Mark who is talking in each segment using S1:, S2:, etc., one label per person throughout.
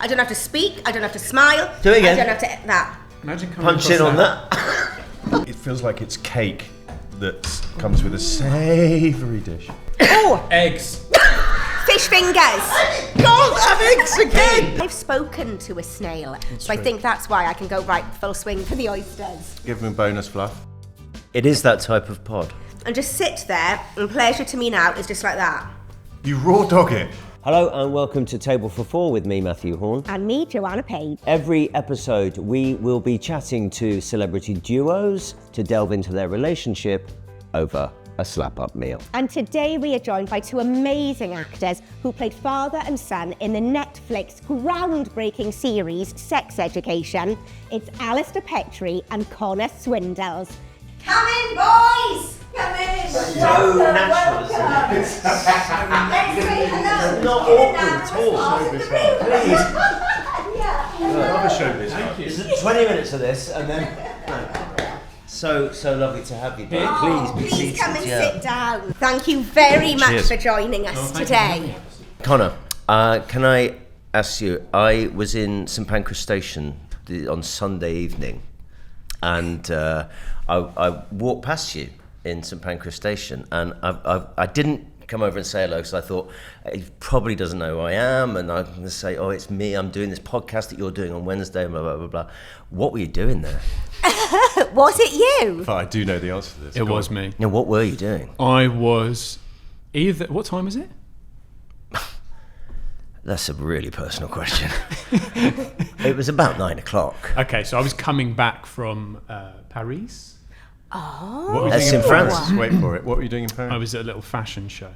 S1: I don't have to speak. I don't have to smile.
S2: Do it again.
S1: I don't have to that.
S3: Imagine coming
S2: Punch in on that.
S4: It feels like it's cake that comes with a savoury dish.
S1: Oh,
S3: Eggs.
S1: fish fingers.
S2: God, have eggs again!
S1: I've spoken to a snail, so I think that's why I can go right full swing for the oysters.
S4: Give them bonus fluff.
S2: It is that type of pod.
S1: And just sit there, and pleasure to me now is just like that.
S4: You raw dog it.
S2: Hello and welcome to Table for Four with me, Mathew Horne.
S1: And me, Joanna Page.
S2: Every episode we will be chatting to celebrity duos to delve into their relationship over a slap-up meal.
S1: And today we are joined by two amazing actors who played father and son in the Netflix groundbreaking series Sex Education. It's Alistair Petrie and Connor Swindells. Come in, boys! Come in!
S2: So natural, isn't it?
S1: Let's say hello.
S2: Not awkward at all. Please.
S4: Another showbiz.
S2: Is it 20 minutes of this and then... So lovely to have you. Please be seated.
S1: Come and sit down. Thank you very much
S4: Cheers.
S1: for joining us today.
S2: Connor, can I ask you, I was in St Pancras Station on Sunday evening and I walked past you in St Pancras Station and I didn't come over and say hello because I thought he probably doesn't know who I am and I'm going to say, oh, it's me, I'm doing this podcast that you're doing on Wednesday, blah, blah, blah, blah. What were you doing there?
S1: Was it you?
S4: But I do know the answer to this.
S3: It was me.
S2: Now, what were you doing?
S3: I was either... What time is it?
S2: That's a really personal question. It was about 9 o'clock.
S3: Okay, so I was coming back from Paris.
S1: Oh.
S4: What were you
S2: That's
S4: doing
S2: in France.
S4: Wait for it. What were you doing in Paris?
S3: I was at a little fashion show.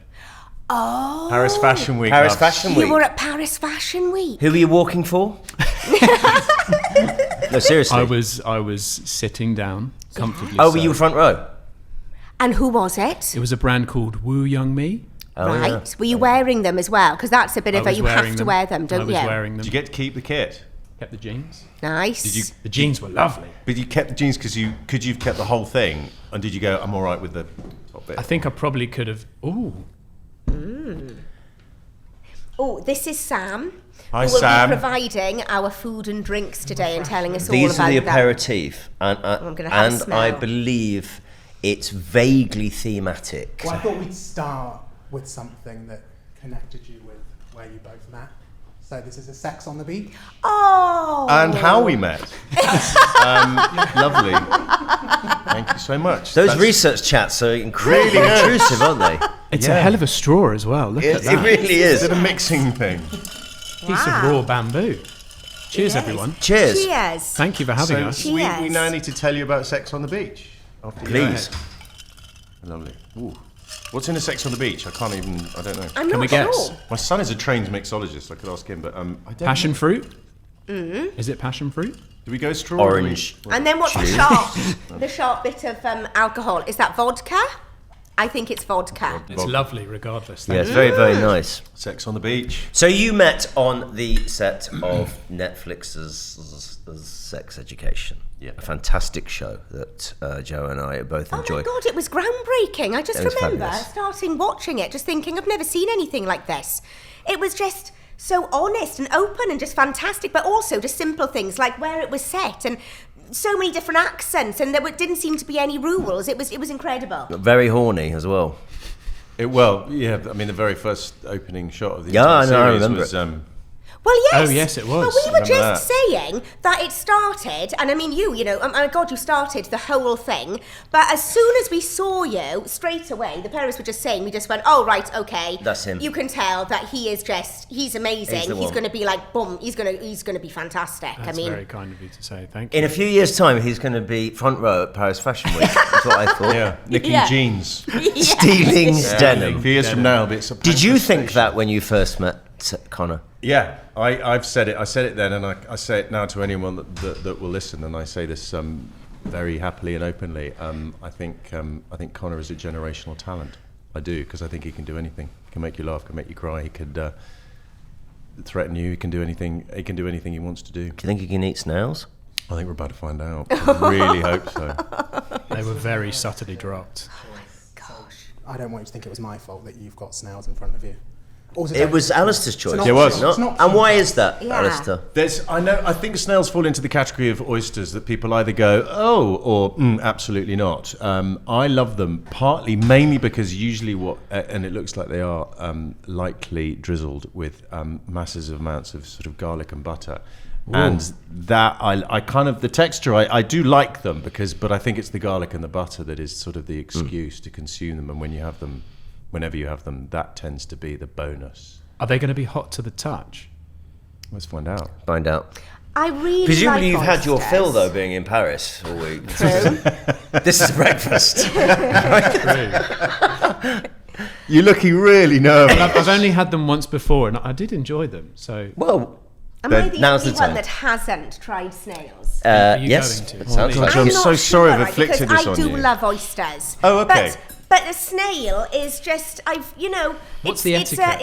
S1: Oh.
S4: Paris Fashion Week.
S2: Paris
S4: love.
S2: Fashion
S1: You
S2: Week.
S1: were at Paris Fashion Week.
S2: Who were you walking for? No, seriously.
S3: I was sitting down comfortably.
S2: Oh, were
S3: so.
S2: you front row?
S1: And who was it?
S3: It was a brand called Woo Young Me.
S2: Oh,
S1: Right.
S2: yeah.
S1: Were you wearing them as well? Because that's a bit
S3: I
S1: of a,
S3: was
S1: you
S3: wearing
S1: have to
S3: them.
S1: wear them, don't
S3: I was
S1: you?
S3: wearing them.
S4: Did you get to keep the kit?
S3: Kept the jeans.
S1: Nice.
S4: Did you?
S3: The jeans were lovely.
S4: But you kept the jeans because could you've kept the whole thing, and did you go? I'm all right with the top bit.
S3: I think I probably could have... Ooh.
S1: Oh, this is Sam.
S4: Hi,
S1: who will
S4: Sam.
S1: be providing our food and drinks today and telling us all
S2: These
S1: about
S2: are the
S1: them.
S2: aperitif, and
S1: I'm gonna have a
S2: and
S1: smell.
S2: I believe it's vaguely thematic.
S5: Well, I thought we'd start with something that connected you with where you both met. So this is a Sex on the Beach.
S1: Oh.
S4: And how we met. Lovely. Thank you so much.
S2: Those
S4: That's-
S2: research chats are incredibly
S4: Really good.
S2: intrusive, aren't they?
S3: It's
S4: Yeah.
S3: a hell of a straw as well. Look at
S2: It
S3: that.
S2: really
S4: Is
S2: is.
S4: it a mixing thing?
S3: Piece of raw bamboo. Cheers, everyone.
S2: Cheers.
S1: Cheers.
S3: Thank you for having us.
S4: we
S1: Cheers.
S4: now need to tell you about Sex on the Beach. After you
S2: Please.
S4: go ahead. Lovely. Ooh. What's in a Sex on the Beach? I don't know.
S1: I'm
S3: Can
S1: not
S3: we guess?
S1: sure.
S4: My son is a trained mixologist. I could ask him, but I don't
S3: Passion
S4: know.
S3: fruit? Is it passion fruit?
S4: Do we go strawberry?
S2: Orange.
S1: And then what's the sharp? The sharp bit of alcohol. Is that vodka? I think it's vodka.
S3: It's lovely regardless.
S2: Yeah, it's very, very nice.
S4: Sex on the Beach.
S2: So you met on the set of Netflix's Sex Education.
S4: Yeah.
S2: A fantastic show that Joe and I both
S1: Oh my
S2: enjoyed.
S1: God, it was groundbreaking. I just
S2: It was
S1: remember
S2: fabulous.
S1: starting watching it, just thinking, I've never seen anything like this. It was just so honest and open and just fantastic, but also just simple things like where it was set and so many different accents, and didn't seem to be any rules. It was incredible.
S2: Very horny as well.
S4: The very first opening shot of the
S2: Yeah,
S4: entire
S2: I know, I
S4: series
S2: remember
S4: was
S2: it.
S1: Well, yes.
S3: Oh, yes, it was.
S1: But we were
S4: Remember
S1: just saying that it started, and I mean, you know, oh my God, you started the whole thing. But as soon as we saw you, straight away, the parents were just saying, we just went, oh, right, okay.
S2: That's him.
S1: You can tell that he's amazing.
S2: He's the
S1: He's
S2: one.
S1: going to be like, boom, he's going to be fantastic.
S3: That's very kind of you to say. Thank you.
S2: In a few years' time, he's going to be front row at Paris Fashion Week. That's what I thought.
S4: Yeah, nicking
S1: Yeah.
S4: jeans.
S2: Stealing
S4: A
S2: denim.
S4: few years from now, it'll be at
S2: Did you
S4: Pancras
S2: think
S4: Station.
S2: that when you first met Connor?
S4: Yeah, I've said it. I said it then, and I say it now to anyone that will listen. And I say this very happily and openly. I think Connor is a generational talent. I do, because I think he can do anything. He can make you laugh, can make you cry. He could threaten you. He can do anything. He can do anything he wants to do.
S2: Do you think he can eat snails?
S4: I think we're about to find out. I really hope so.
S3: They were very subtly dropped.
S5: I don't want you to think it was my fault that you've got snails in front of you. Also
S2: It was Alistair's choice.
S5: It's an
S4: It was.
S5: option. It's an option.
S2: And why is that,
S1: Yeah.
S2: Alistair?
S4: I think snails fall into the category of oysters that people either go, oh, or absolutely not. I love them mainly because usually and it looks like they are lightly drizzled with massive amounts of sort of garlic and butter. Ooh. And that I kind of, the texture, I do like them but I think it's the garlic and the butter that is sort of the excuse to consume them. And whenever you have them, that tends to be the bonus.
S3: Are they going to be hot to the touch?
S4: Let's find out.
S2: Find out.
S1: I really
S2: Presumably
S1: like
S2: you've had your
S1: oysters.
S2: fill, though, being in Paris all week.
S1: True.
S2: This is breakfast.
S4: You're looking really nervous.
S3: I've only had them once before, and I did enjoy them. So
S2: Well,
S1: Am I the
S2: now's
S1: only
S2: the time.
S1: one that hasn't tried snails?
S3: are you
S2: yes,
S3: going to?
S2: it sounds
S4: Oh,
S2: like
S4: God, I'm
S2: it.
S1: not
S4: so sorry I've
S1: sure,
S4: inflicted
S1: because
S4: this on
S1: I do
S4: you.
S1: love oysters.
S4: Oh, okay.
S1: But a snail is just,
S3: What's the etiquette?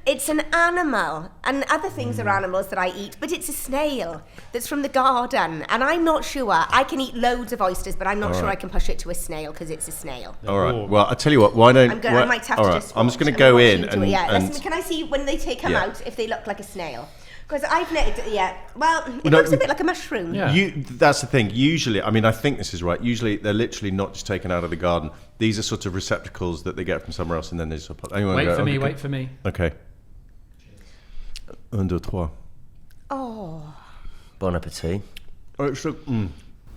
S1: it's an animal, and other things are animals that I eat, but it's a snail that's from the garden, and I'm not sure. I can eat loads of oysters, but I'm not sure I can push it to a snail because it's a snail.
S4: All right. Well, I'll tell you what. Why don't
S1: I might have to just.
S4: I'm just going
S1: watch
S4: to go
S1: watch
S4: in
S1: you do it.
S4: and
S1: Listen, can I see when they come
S4: Yeah.
S1: out if they look like a snail? Because I've noted, well, it
S4: no,
S1: looks a bit like a mushroom.
S3: Yeah.
S4: That's the thing. Usually, I mean, I think this is right. Usually, they're literally not just taken out of the garden. These are sort of receptacles that they get from somewhere else, and then they just put.
S3: wait for me.
S4: Okay. 1, 2, 3.
S1: Oh,
S2: Bon appetit.
S4: Oh, it's so,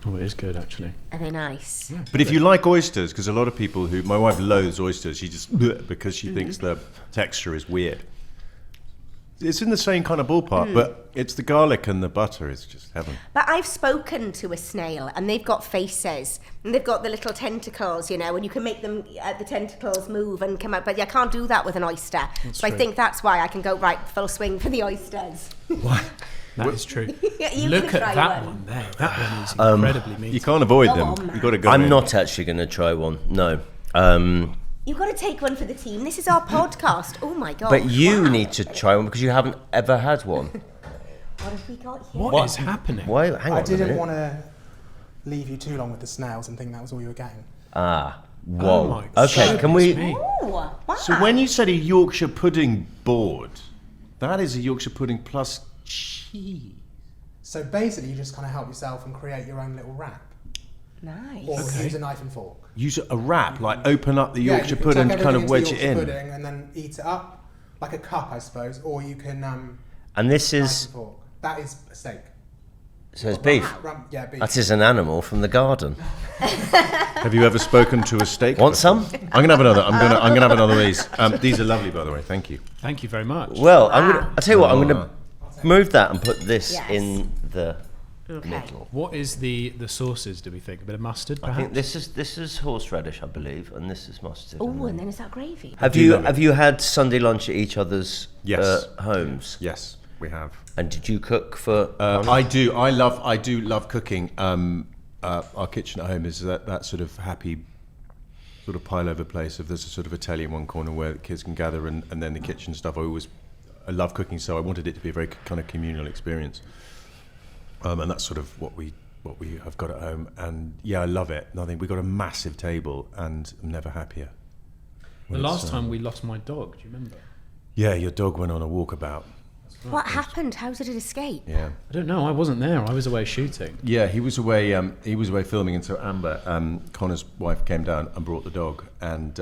S3: Oh, it is good, actually.
S1: are they nice?
S4: But if you like oysters, because a lot of people my wife loathes oysters, she just because she thinks the texture is weird. It's in the same kind of ballpark, but it's the garlic and the butter. It's just heaven.
S1: But I've spoken to a snail, and they've got faces, and they've got the little tentacles, and you can make them the tentacles move and come out. But I can't do that with an oyster. So I think that's why I can go right full swing for the oysters.
S3: That is true.
S1: You
S3: Look
S1: can
S3: at
S1: try
S3: that
S1: one.
S3: one there. That one is incredibly meaty.
S4: You can't avoid
S1: Go
S4: them.
S1: on, man.
S4: You've got to go
S2: I'm
S4: in.
S2: not actually going to try one. No.
S1: You've got to take one for the team. This is our podcast. Oh my god!
S2: But you
S1: wow.
S2: need to try one because you haven't ever had one.
S1: What have we got here?
S3: What is happening?
S2: Why? Hang on
S5: I
S2: a
S5: didn't
S2: minute.
S5: want to leave you too long with the snails and think that was all you were getting.
S2: Ah. Whoa.
S3: Oh my
S2: Okay.
S3: goodness
S2: Can we?
S3: me.
S1: Oh, wow.
S4: So when you said a Yorkshire pudding board, that is a Yorkshire pudding plus cheese.
S5: So basically, you just kind of help yourself and create your own little wrap,
S1: Nice.
S5: or use a knife and fork.
S4: Use a wrap, like open up the
S5: Yeah,
S4: Yorkshire
S5: you can
S4: pudding,
S5: tuck
S4: kind
S5: everything
S4: of
S5: into
S4: wedge
S5: the
S4: it
S5: Yorkshire
S4: in.
S5: pudding and then eat it up like a cup, I suppose, or you can
S2: And this
S5: knife
S2: is.
S5: and fork. That is a steak.
S2: So it's beef.
S5: Yeah, beef.
S2: That is an animal from the garden.
S4: Have you ever spoken to a steak?
S2: Want some?
S4: I'm gonna have another. I'm gonna have another of these. These are lovely, by the way. Thank you.
S3: Thank you very much.
S2: Well,
S1: Wow.
S2: I'll tell you what. I'm going to move that and put this
S1: Yes.
S2: in the
S1: Okay.
S2: middle.
S3: What is the sauces, do we think? A bit of mustard,
S2: I
S3: perhaps?
S2: think this is horseradish, I believe, and this is mustard.
S1: Oh, and then is that gravy?
S2: Have
S4: do
S2: you
S4: love it.
S2: have you had Sunday lunch at each other's
S4: Yes.
S2: homes?
S4: Yes, we have.
S2: And did you cook for?
S4: I do. I do love cooking. Our kitchen at home is that sort of happy, sort of pile over place. If there's a sort of a telly in one corner where the kids can gather, and then the kitchen stuff. I love cooking, so I wanted it to be a very kind of communal experience. And that's sort of what we have got at home. And yeah, I love it. I think we got a massive table, and I'm never happier.
S3: The last time we lost my dog, do you remember?
S4: Yeah, your dog went on a walkabout.
S1: What happened? How did it escape?
S4: Yeah.
S3: I don't know. I wasn't there. I was away shooting.
S4: Yeah, he was away. He was away filming, and so Amber, Connor's wife, came down and brought the dog. And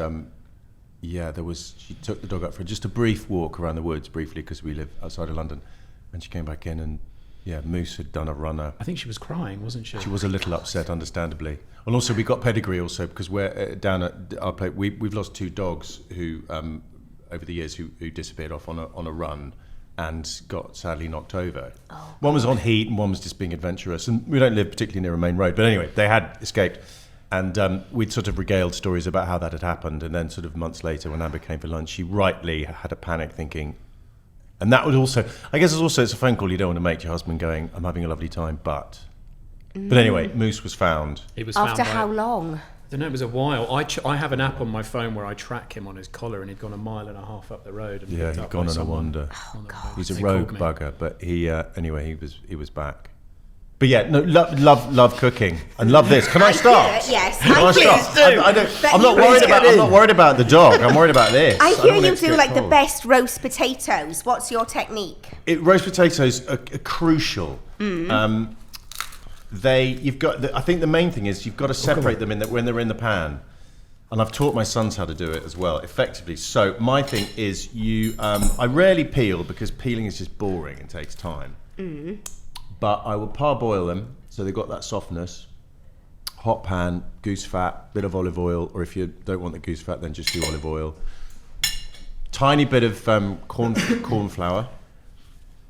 S4: she took the dog up for just a brief walk around the woods, briefly, because we live outside of London. And she came back in, and Moose had done a runner.
S3: I think she was crying, wasn't she?
S4: She was a little upset, understandably. And also, we got pedigree also because we're down at our place. We've lost 2 dogs who, over the years, who disappeared off on a run. And got sadly knocked over. Oh, one was on heat and one was just being adventurous. And we don't live particularly near a main road. But anyway, they had escaped. And we'd sort of regaled stories about how that had happened. And then sort of months later, when Amber came for lunch, she rightly had a panic thinking. And that would also, I guess it's a phone call you don't want to make to your husband going, I'm having a lovely time, but. But anyway, Moose was found.
S3: He was found
S1: After
S3: by-
S1: how long?
S3: I don't know, it was a while. I have an app on my phone where I track him on his collar, and he'd gone 1.5 miles up the road. And
S4: Yeah,
S3: picked
S4: he'd
S3: up
S4: gone
S3: by
S4: on a
S3: someone.
S4: wander.
S1: Oh, God.
S4: He's a
S3: They
S4: rogue
S3: called me.
S4: bugger, but he anyway he was back. But yeah, no, love cooking and love this. Can I start?
S1: Yes,
S4: Can I start? I'm not worried about the dog. I'm worried about this.
S1: I
S4: don't
S1: hear
S4: want
S1: you
S4: it to
S1: do
S4: get
S1: like the
S4: cold.
S1: best roast potatoes. What's your technique?
S4: Roast potatoes are crucial. I think the main thing is you've got to separate them when they're in the pan. And I've taught my sons how to do it as well, effectively. So my thing is I rarely peel because peeling is just boring and takes time. But I will parboil them so they've got that softness. Hot pan, goose fat, bit of olive oil, or if you don't want the goose fat, then just do olive oil. Tiny bit of corn flour.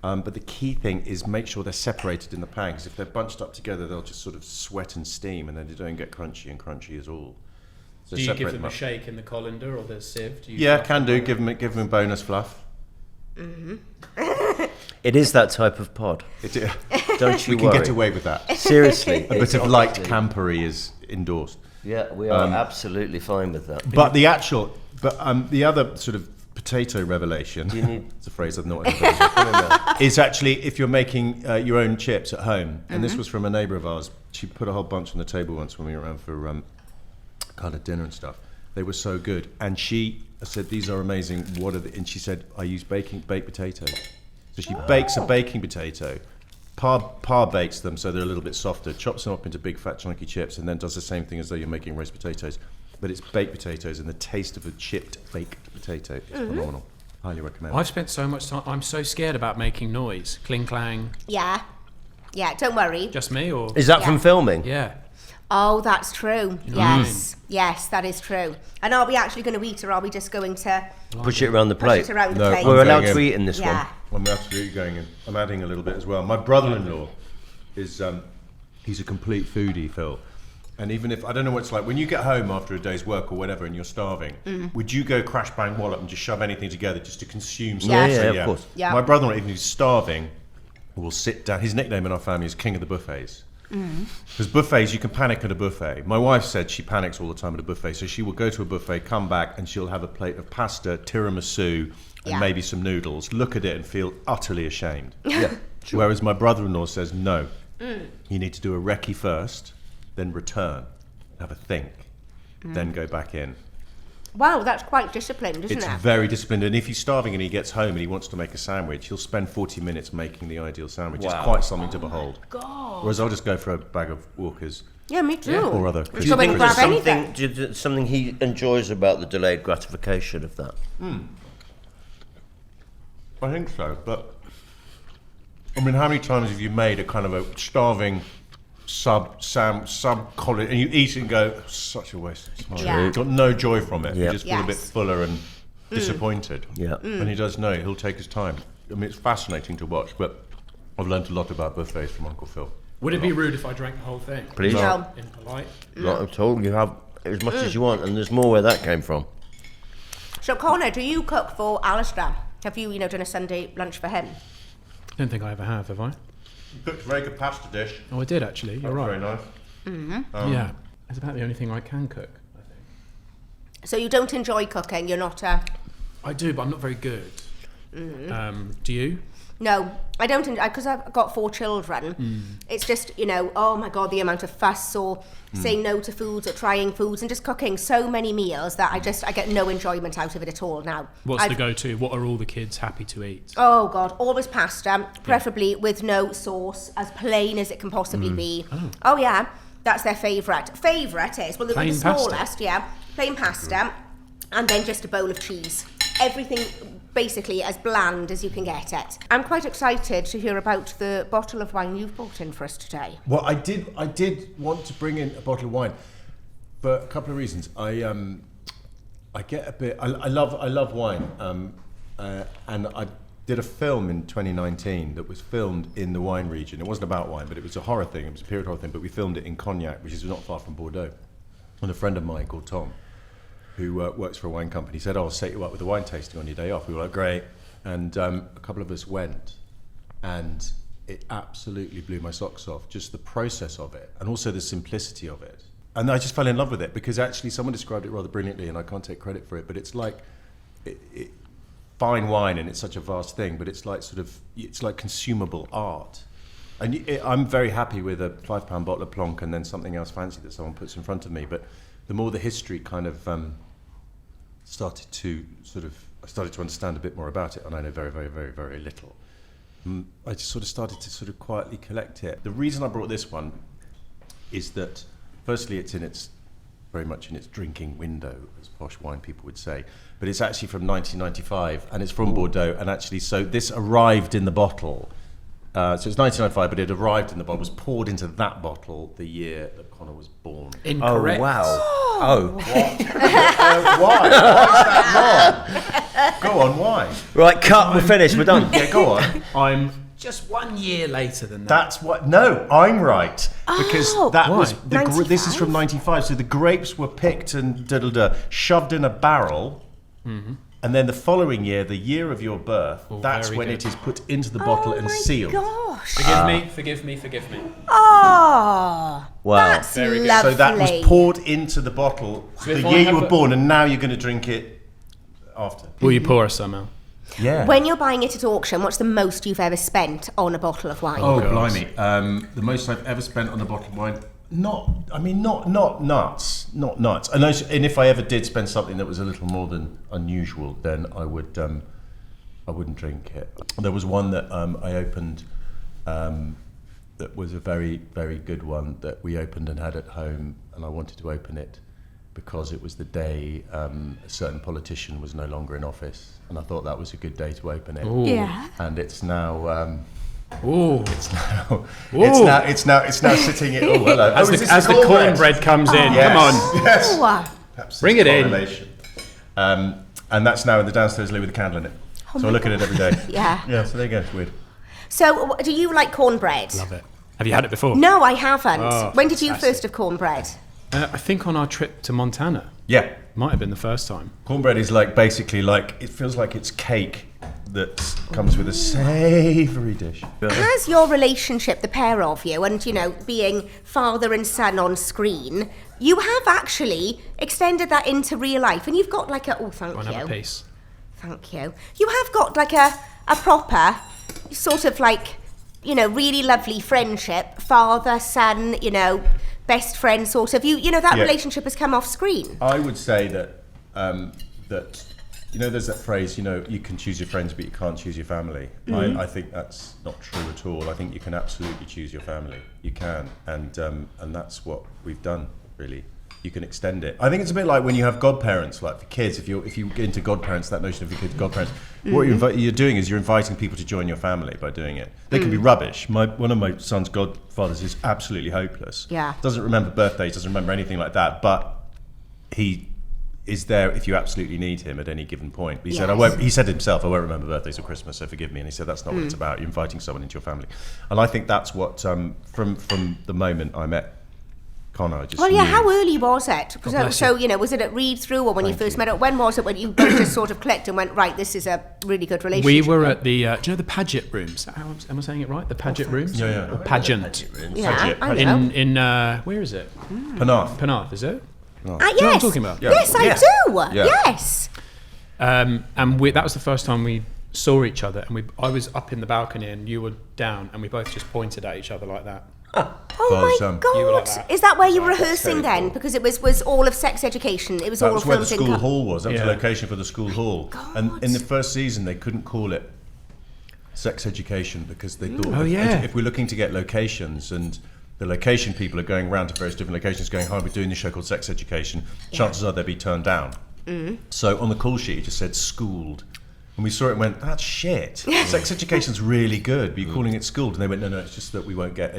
S4: But the key thing is make sure they're separated in the pan, because if they're bunched up together, they'll just sort of sweat and steam, and then they don't get crunchy at all. So
S3: do you give
S4: separate
S3: them a
S4: up.
S3: shake in the colander or the sieve? Do you
S4: Yeah,
S3: fluff
S4: can
S3: them
S4: do.
S3: up?
S4: Give them bonus fluff.
S2: It is that type of pod. Don't you
S4: We can
S2: worry.
S4: get away with that.
S2: Seriously.
S4: A bit of light campery is endorsed.
S2: Yeah, we are absolutely fine with that.
S4: But the other sort of potato revelation, it's a phrase I've not heard, is actually if you're making your own chips at home. And this was from a neighbour of ours. She put a whole bunch on the table once when we were around for kind of dinner and stuff. They were so good. And I said, these are amazing. What are they? And she said, I use baked potatoes. So she bakes a baking potato, par bakes them so they're a little bit softer, chops them up into big fat chunky chips, and then does the same thing as though you're making roast potatoes. But it's baked potatoes, and the taste of a chipped baked potato is phenomenal. Highly recommend.
S3: I've spent so much time. I'm so scared about making noise, cling clang.
S1: Yeah. Yeah, don't worry.
S3: Just me, or
S2: Is that from filming?
S3: yeah?
S1: Oh, that's true. Yes. Yes, that is true. And are we actually going to eat, or are we just going to
S2: Push it around the
S1: push
S2: plate.
S1: it around the
S4: No,
S1: plate?
S2: We're allowed
S4: Going
S2: to
S4: in.
S2: eat in this
S1: Yeah.
S2: one.
S4: I'm absolutely going in. I'm adding a little bit as well. My brother-in-law is he's a complete foodie, Phil. And even if I don't know what it's like when you get home after a day's work or whatever and you're starving, would you go crash bang wallop and just shove anything together just to consume something?
S1: Yeah.
S2: Yeah,
S4: So,
S2: of course.
S1: Yeah.
S4: My brother-in-law, even if he's starving, will sit down. His nickname in our family is King of the Buffets. Because buffets, you can panic at a buffet. My wife said she panics all the time at a buffet, so she will go to a buffet, come back, and she'll have a plate of pasta, tiramisu, and
S1: Yeah.
S4: maybe some noodles, look at it and feel utterly ashamed. Yeah. Whereas my brother-in-law says, no, you need to do a recce first, then return, have a think, then go back in.
S1: Wow, that's quite disciplined, isn't
S4: It's
S1: it?
S4: very disciplined, and if he's starving and he gets home and he wants to make a sandwich, he'll spend 40 minutes making the ideal sandwich. It's
S2: Wow.
S4: quite something to behold.
S1: God.
S4: Whereas I'll just go for a bag of Walkers
S1: Yeah, me too.
S3: Yeah.
S4: or other
S1: Just
S4: crisps.
S1: go and grab anything.
S2: Something he enjoys about the delayed gratification of that?
S4: I think so, but I mean, how many times have you made a kind of a starving sub college and you eat it and go, such a waste of time.
S1: Yeah.
S4: You've got no joy from it.
S2: Yeah.
S4: You just feel a bit
S1: Yes.
S4: fuller and disappointed.
S2: Yeah.
S4: And he does know he'll take his time. I mean, it's fascinating to watch, but I've learned a lot about buffets from Uncle Phil.
S3: Would it be rude if I drank the whole thing?
S2: Please.
S1: No.
S3: Impolite.
S2: Not at all. You have as much as you want, and there's more where that came from.
S1: So, Connor, do you cook for Alistair? Have you, done a Sunday lunch for him?
S3: I don't think I ever have I?
S4: You cooked a very good pasta dish.
S3: Oh, I did actually. You're
S4: Very
S3: right.
S4: nice.
S3: Yeah, it's about the only thing I can cook. I think.
S1: So you don't enjoy cooking? You're not
S3: I do, but I'm not very good. Do you?
S1: No, I don't enjoy, because I've got 4 children. It's just, oh my God, the amount of fuss or saying no to foods or trying foods and just cooking so many meals that I get no enjoyment out of it at all now.
S3: What's
S1: I've-
S3: the go-to? What are all the kids happy to eat?
S1: Oh God, always pasta, preferably with no sauce, as plain as it can possibly be. Oh yeah, that's their favourite. Favourite is, well, the
S3: Plain
S1: smallest,
S3: pasta?
S1: yeah, plain pasta, and then just a bowl of cheese. Everything basically as bland as you can get it. I'm quite excited to hear about the bottle of wine you've brought in for us today.
S4: Well, I did want to bring in a bottle of wine for a couple of reasons. I get a bit. I love wine, and I did a film in 2019 that was filmed in the wine region. It wasn't about wine, but it was a horror thing. It was a period horror thing, but we filmed it in Cognac, which is not far from Bordeaux. And a friend of mine called Tom, who works for a wine company, said, "Oh, I'll set you up with a wine tasting on your day off." We were like, "Great," and a couple of us went, and it absolutely blew my socks off. Just the process of it, and also the simplicity of it. And I just fell in love with it because actually someone described it rather brilliantly, and I can't take credit for it. But it's like fine wine, and it's such a vast thing. But it's like consumable art. And I'm very happy with a £5 bottle of Plonk and then something else fancy that someone puts in front of me. But the more the history kind of I started to understand a bit more about it, and I know very, very, very, very little. I just sort of started to sort of quietly collect it. The reason I brought this one is that, firstly, it's very much in its drinking window, as posh wine people would say. But it's actually from 1995, and it's from Bordeaux. And actually, so this arrived in the bottle. So it's 1995, but it arrived in the bottle, was poured into that bottle the year that Connor was born.
S3: Incorrect.
S2: Oh, wow. Oh.
S4: Why? Why is that wrong? Go on, why?
S2: Right, cut, we're finished, we're done.
S4: Yeah, go on.
S3: I'm just 1 year later than that.
S4: That's what. No, I'm right, because that
S3: Why?
S4: was this is
S1: 95?
S4: from '95. So the grapes were picked and shoved in a barrel, and then the following year, the year of your birth, that's
S3: very
S4: when
S3: good.
S4: it is put into the bottle and sealed.
S1: Gosh.
S3: Forgive me.
S1: Oh,
S2: Wow.
S1: that's
S3: Very good.
S1: lovely.
S4: So that was poured into the bottle
S3: So
S4: the
S3: if I
S4: year you
S3: have
S4: were
S3: a-
S4: born, and now you're going to drink it after.
S3: Will you pour us some out?
S4: Yeah.
S1: When you're buying it at auction, what's the most you've ever spent on a bottle of wine?
S4: Oh,
S3: God.
S4: blimey. The most I've ever spent on a bottle of wine, not nuts. And if I ever did spend something that was a little more than unusual, then I wouldn't drink it. There was one that I opened that was a very, very good one that we opened and had at home, and I wanted to open it because it was the day a certain politician was no longer in office, and I thought that was a good day to open it.
S1: Yeah.
S4: And it's now.
S3: Ooh.
S4: It's now sitting in. Oh, hello.
S3: As the cornbread comes in,
S4: Yes.
S3: come on.
S4: Yes.
S1: Oh,
S4: Perhaps
S3: Bring
S4: it's
S3: it in.
S4: correlation. And that's now in the downstairs loo with a candle in it. So I look at it every day.
S1: Yeah.
S4: Yeah. So there you go. It's weird.
S1: So, do you like cornbread?
S3: Love it. Have you had it before?
S1: No, I haven't.
S3: Oh,
S1: When did you
S3: fantastic.
S1: first have cornbread?
S3: I think on our trip to Montana.
S4: Yeah.
S3: Might have been the first time.
S4: Cornbread is basically it feels like it's cake that comes with a savoury dish.
S1: Has your relationship, the pair of you, and being father and son on screen, you have actually extended that into real life, and you've got like a thank
S3: One other
S1: you,
S3: piece.
S1: thank you. You have got like a proper sort of really lovely friendship, father son, best friend sort of. That
S4: Yeah.
S1: relationship has come off screen.
S4: I would say that there's that phrase, you can choose your friends, but you can't choose your family. I think that's not true at all. I think you can absolutely choose your family. You can, and that's what we've done. Really, you can extend it. I think it's a bit like when you have godparents, like for kids. If you get into godparents, that notion of your kids godparents, what you're doing is you're inviting people to join your family by doing it. They can be rubbish. One of my son's godfathers is absolutely hopeless.
S1: Yeah.
S4: Doesn't remember birthdays, doesn't remember anything like that, but he is there if you absolutely need him at any given point. He said,
S1: Yes.
S4: he said himself, I won't remember birthdays or Christmas, so forgive me. And he said, that's not what it's about. You're inviting someone into your family. And I think that's what, from the moment I met Connor, I just
S1: Well, yeah.
S4: knew.
S1: How early was it?
S3: bless
S1: So was it at read through or when you first met up? When was it when you both just sort of clicked and went, right, this is a really good relationship?
S3: We were at the, do you know the Paget rooms? Am I saying it right? The Paget rooms?
S4: Yeah.
S3: Or pageant.
S1: Yeah,
S4: Paget.
S1: I know.
S3: In where is it?
S4: Penarth.
S3: Penarth, is it?
S1: Ah,
S3: Do you know what I'm
S1: yes.
S3: talking about?
S4: Yeah.
S1: Yes, I
S4: Yeah.
S1: do.
S4: Yeah.
S1: Yes.
S3: And that was the first time we saw each other, and I was up in the balcony and you were down, and we both just pointed at each other like that.
S1: Oh
S4: Well,
S1: my
S3: you were like
S1: God!
S3: that.
S1: Is that where you were rehearsing
S4: very
S1: then?
S4: cool.
S1: Because it was all of sex education. It was
S4: That
S1: all
S4: was where the
S1: filmed
S4: school
S1: in.
S4: hall was. That was the
S3: Yeah.
S4: location for the school hall. And in the first season, they couldn't call it sex education because they thought,
S3: Oh, yeah.
S4: if we're looking to get locations and the location people are going around to various different locations going, hi, we're doing this show called Sex Education, chances are they'll be turned down. So on the call sheet, it just said schooled. And we saw it and went, that's shit. Sex education's really good, but you're calling it schooled. And they went, no, it's just that we won't get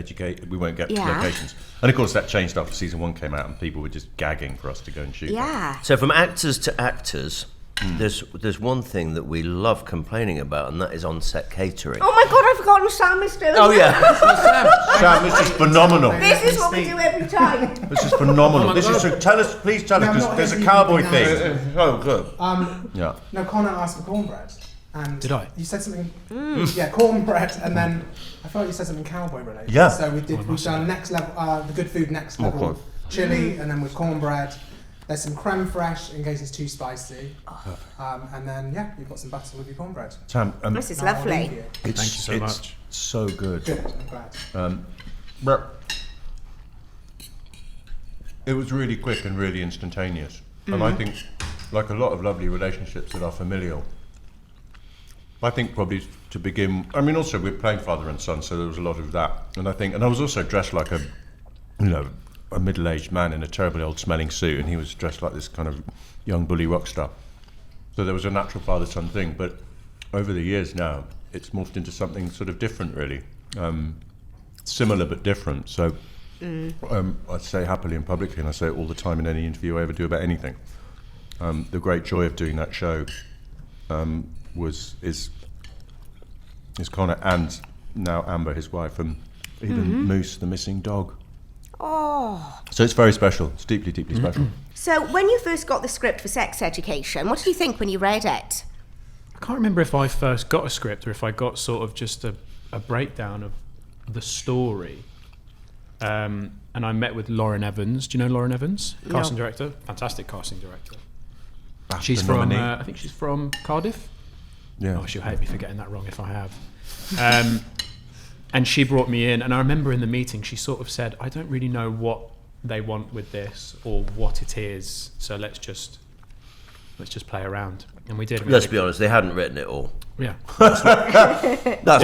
S1: Yeah.
S4: locations. And of course that changed after season 1 came out and people were just gagging for us to go and shoot.
S1: Yeah.
S2: So from actors to actors, there's one thing that we love complaining about, and that is on-set catering.
S1: Oh my God! I've forgotten Sam is doing.
S2: Oh, yeah.
S4: Sam, this is phenomenal.
S1: This is what we do every time.
S4: This is phenomenal. Please tell us,
S5: No,
S4: because
S5: not
S4: there's a
S5: every
S4: cowboy
S5: week,
S4: thing. Oh, good. Yeah.
S5: No, Connor asked for cornbread. And
S3: Did I?
S5: You said something. Yeah, cornbread, and then I felt you said something cowboy related.
S4: Yeah.
S5: So we've done next level, the good food next level,
S4: Okay.
S5: chili, and then with cornbread. There's some creme fraiche in case it's too spicy. And then, yeah, you've got some butter with your cornbread.
S4: Sam,
S1: This is
S5: Now I'll
S1: lovely.
S5: leave you.
S3: Thank you so much.
S4: So good.
S5: Good, I'm glad.
S4: But it was really quick and really instantaneous. And I think, like a lot of lovely relationships that are familial, I think probably to begin, I mean, also we're playing father and son, so there was a lot of that. And I was also dressed like a middle-aged man in a terribly old-smelling suit, and he was dressed like this kind of young bully rock star. So there was a natural father-son thing, but over the years now, it's morphed into something sort of different, really. Similar but different. So I say happily and publicly, and I say it all the time in any interview I ever do about anything. The great joy of doing that show is Connor and now Amber, his wife, and even Moose, the missing dog.
S1: Oh.
S4: So it's very special. It's deeply, deeply special.
S1: So when you first got the script for Sex Education, what did you think when you read it?
S3: I can't remember if I first got a script or if I got sort of just a breakdown of the story. And I met with Lauren Evans. Do you know Lauren Evans? Casting director. Fantastic casting director. She's from, I think she's from Cardiff.
S4: Yeah.
S3: Oh, she'll hate me for getting that wrong if I have. And she brought me in, and I remember in the meeting she sort of said, I don't really know what they want with this or what it is, so let's just play around. And we did.
S2: Let's be honest, they hadn't written it all.
S3: Yeah.
S2: That's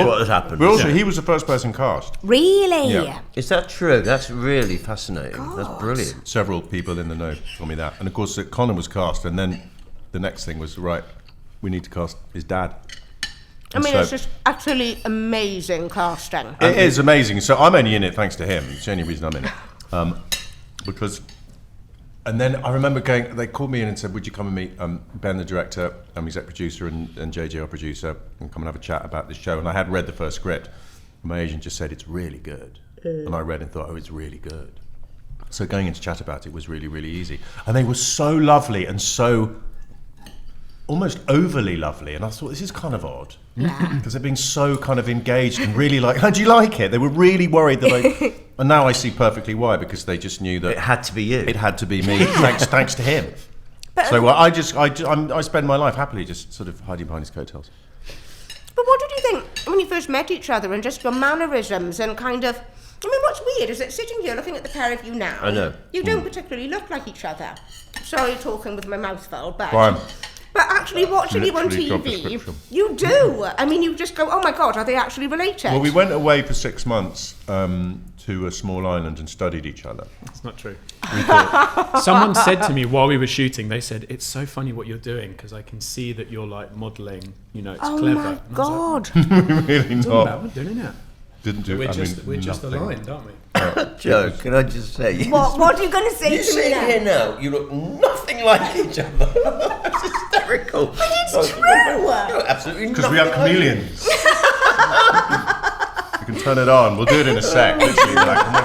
S2: what has happened.
S4: But also, he was the first person cast.
S1: Really?
S4: Yeah.
S2: Is that true? That's really fascinating. That's brilliant.
S4: Several people in the know told me that. And of course, Connor was cast, and then the next thing was, right, we need to cast his dad.
S1: I mean,
S4: So-
S1: it's just utterly amazing casting.
S4: It is amazing. So I'm only in it thanks to him. It's the only reason I'm in it. Because, and then I remember going, they called me in and said, would you come and meet Ben, the director, exec producer, and JJ, our producer, and come and have a chat about this show. And I had read the first script. And my agent just said, it's really good. And I read and thought, oh, it's really good. So going in to chat about it was really, really easy. And they were so lovely and so almost overly lovely, and I thought, this is kind of odd. Because they're being so kind of engaged and really like, how do you like it? They were really worried that I... And now I see perfectly why, because they just knew that...
S2: It had to be you.
S4: It had to be me, thanks to him. So I spend my life happily just sort of hiding behind his coattails.
S1: But what did you think when you first met each other and just your mannerisms and kind of... I mean, what's weird is that sitting here looking at the pair of you now...
S2: I know.
S1: You don't particularly look like each other. Sorry, talking with my mouth full, but...
S4: Fine.
S1: But actually watching you on
S4: Literally job
S1: TV,
S4: description.
S1: you do. I mean, you just go, oh my God, are they actually related?
S4: Well, we went away for 6 months to a small island and studied each other.
S3: That's not true. Someone said to me while we were shooting, they said, it's so funny what you're doing because I can see that you're like modelling, it's
S1: oh
S3: clever.
S1: my
S3: And I was
S1: God.
S4: Really
S3: like,
S4: not.
S3: we're doing it.
S4: Didn't do.
S3: We're
S4: I
S3: just
S4: mean,
S3: nothing.
S4: aligned,
S3: aren't we?
S2: Joe, can I just say?
S1: What are you going to say
S2: You
S1: to me
S2: sit
S1: now?
S2: here now, you look nothing like each other. It's hysterical. But
S1: it's true.
S2: Absolutely
S4: Because we are chameleons. You can turn it on. We'll do it in a sec. Literally, like, oh my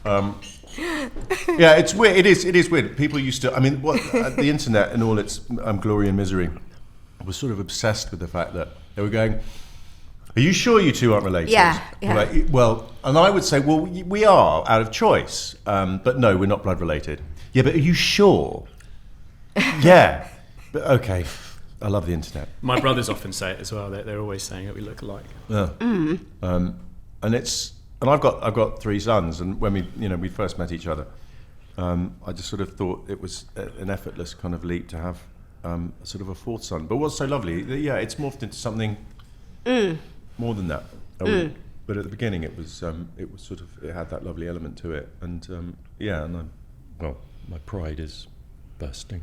S4: God. Yeah, it's weird. It is weird. People used to. I mean, the internet and all its glory and misery was sort of obsessed with the fact that they were going, are you sure you two aren't related?
S1: Yeah, yeah.
S4: Like, well, and I would say, well, we are out of choice, but no, we're not blood related. Yeah, but are you sure? Yeah, but okay. I love the internet.
S3: My brothers often say it as well. They're always saying that we look alike.
S4: Yeah. And I've got 3 sons, and when we first met each other, I just sort of thought it was an effortless kind of leap to have sort of a 4th son. But what's so lovely, it's morphed into something more than that. But at the beginning, it was sort of, it had that lovely element to it, and my pride is bursting.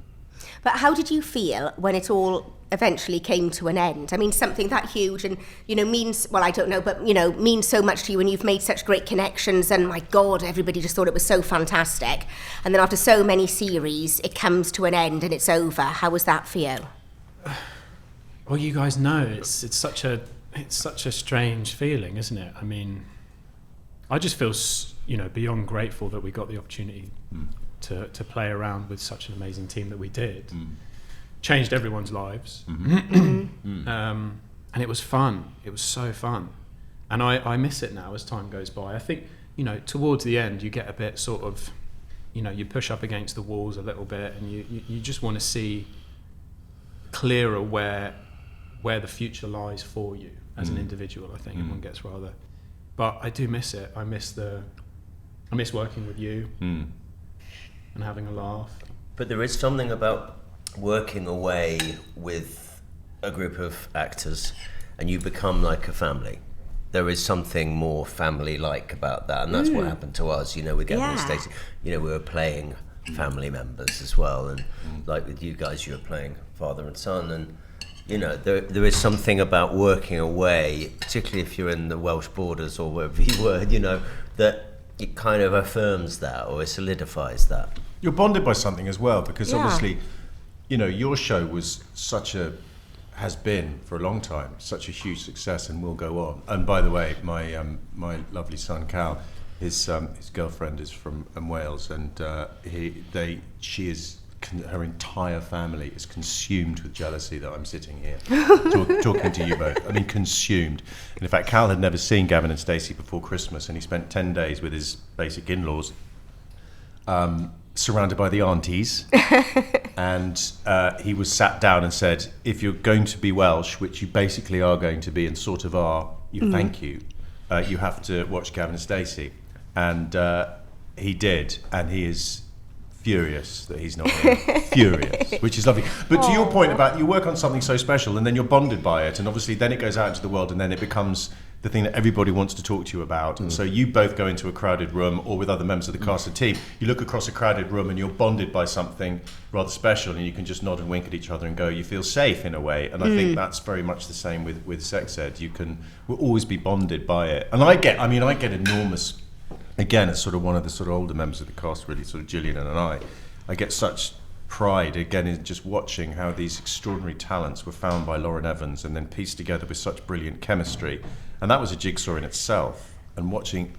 S1: But how did you feel when it all eventually came to an end? I mean, something that huge and, means, well, I don't know, but, means so much to you and you've made such great connections and, my God, everybody just thought it was so fantastic. And then after so many series, it comes to an end and it's over. How was that for you?
S3: Well, you guys know it's such a strange feeling, isn't it? I mean, I just feel, beyond grateful that we got the opportunity to play around with such an amazing team that we did. Changed everyone's lives. And it was fun. It was so fun. And I miss it now as time goes by. I think, towards the end you get a bit sort of you push up against the walls a little bit, and you just want to see clearer where the future lies for you as an individual. I think everyone gets rather, but I do miss it. I miss working with you and having a laugh.
S2: But there is something about working away with a group of actors and you become like a family. There is something more family-like about that, and that's what happened to us, with Gavin and Stacey. We were playing family members as well, and like with you guys, you were playing father and son, and there is something about working away, particularly if you're in the Welsh borders or wherever you were, that it kind of affirms that, or it solidifies that.
S4: You're bonded by something as well, because obviously, your show was has been for a long time such a huge success and will go on. And by the way, my lovely son Cal, his girlfriend is from Wales, and her entire family is consumed with jealousy that I'm sitting here talking to you both. I mean, consumed. And in fact, Cal had never seen Gavin and Stacey before Christmas, and he spent 10 days with his basic in-laws, surrounded by the aunties. And he was sat down and said, if you're going to be Welsh, which you basically are going to be and sort of are, thank you, you have to watch Gavin and Stacey. And he did, and he is furious that he's not here. Furious, which is lovely. But to your point about you work on something so special and then you're bonded by it, and obviously then it goes out into the world and then it becomes the thing that everybody wants to talk to you about. And so you both go into a crowded room, or with other members of the cast and team, you look across a crowded room and you're bonded by something rather special, and you can just nod and wink at each other and go, you feel safe in a way. And I think that's very much the same with sex ed. We'll always be bonded by it. And I get enormous, again, as sort of one of the sort of older members of the cast, really, sort of Gillian and I get such pride, again, in just watching how these extraordinary talents were found by Lauren Evans and then pieced together with such brilliant chemistry. And that was a jigsaw in itself. And watching,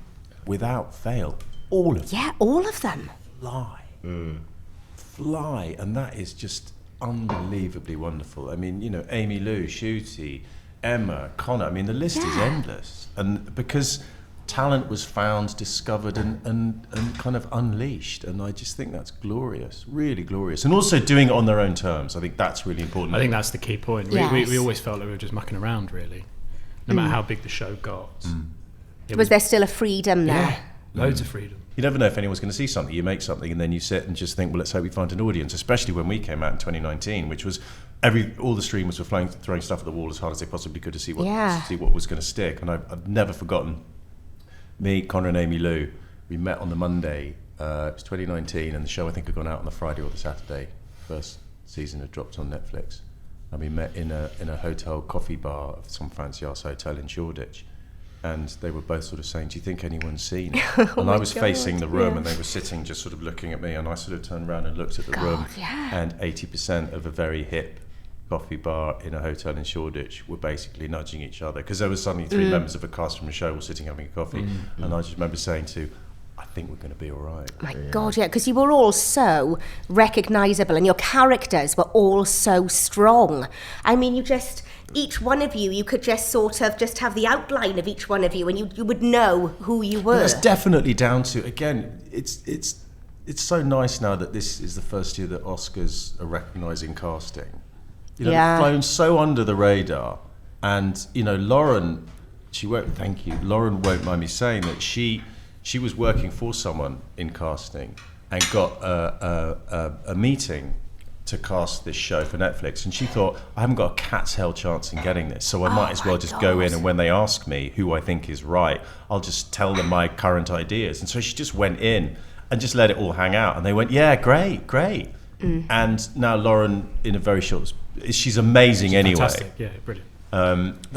S4: without fail, all of them.
S1: Yeah, all of them.
S4: Fly. And that is just unbelievably wonderful. I mean, Amy Lou, Shooty, Emma, Connor, I mean, the list is endless. And because talent was found, discovered, and kind of unleashed, and I just think that's glorious, really glorious. And also doing it on their own terms, I think that's really important.
S3: I think that's the key point.
S1: Yes.
S3: We always felt like we were just mucking around, really, no matter how big the show got.
S1: Was there still a freedom there?
S3: Yeah, loads of freedom.
S4: You never know if anyone's going to see something. You make something and then you sit and just think, well, let's hope we find an audience, especially when we came out in 2019, which was all the streamers were throwing stuff at the wall as hard as they possibly could to see what was going to stick. And I've never forgotten me, Connor and Amy Lou, we met on the Monday, it was 2019, and the show I think had gone out on the Friday or the Saturday. First season had dropped on Netflix. And we met in a hotel coffee bar of some fancy arse hotel in Shoreditch. And they were both sort of saying, do you think anyone's seen it? And I was facing the room and they were sitting just sort of looking at me, and I sort of turned around and looked at the room, and 80% of a very hip coffee bar in a hotel in Shoreditch were basically nudging each other, because there was suddenly three members of a cast from the show were sitting having a coffee, and I just remember saying I think we're going to be all right.
S1: My God, yeah, because you were all so recognisable and your characters were all so strong. I mean, each one of you could just sort of just have the outline of each one of you, and you would know who you were.
S4: But that's definitely down to, again, it's so nice now that this is the first year that Oscars are recognising casting. It's flown so under the radar. And, Lauren, Lauren won't mind me saying that she was working for someone in casting and got a meeting to cast this show for Netflix, and she thought, I haven't got a cat's hell chance in getting this, so I might as well just go in, and when they ask me who I think is right, I'll just tell them my current ideas. And so she just went in and just let it all hang out, and they went, yeah, great. And now Lauren, in a very short, she's amazing anyway.
S3: Fantastic, yeah, brilliant.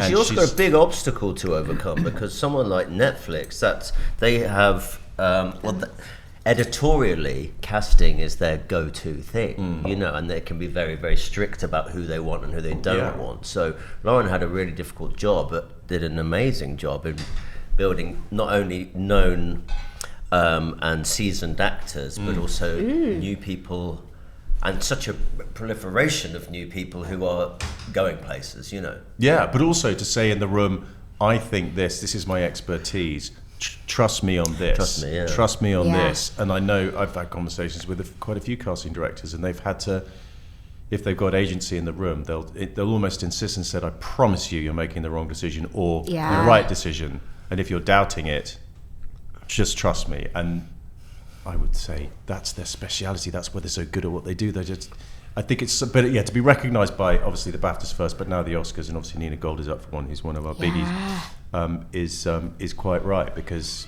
S2: She also got a big obstacle to overcome, because someone like Netflix, they have editorially, casting is their go-to thing, and they can be very, very strict about who they want and who they don't want. So Lauren had a really difficult job, but did an amazing job in building not only known and seasoned actors, but also new people, and such a proliferation of new people who are going places,
S4: Yeah, but also to say in the room, I think this is my expertise. trust me on this.
S2: Trust me, yeah.
S4: Trust me on
S1: Yeah.
S4: this. And I know I've had conversations with quite a few casting directors, and they've had to, if they've got agency in the room, they'll almost insist and said, I promise you you're making the wrong decision or
S1: Yeah.
S4: the right decision. And if you're doubting it, just trust me. And I would say that's their speciality. That's why they're so good at what they do. They just, I think it's, but yeah, to be recognised by obviously the BAFTAs first, but now the Oscars, and obviously Nina Gold is up for one, who's one of our biggies, is quite right, because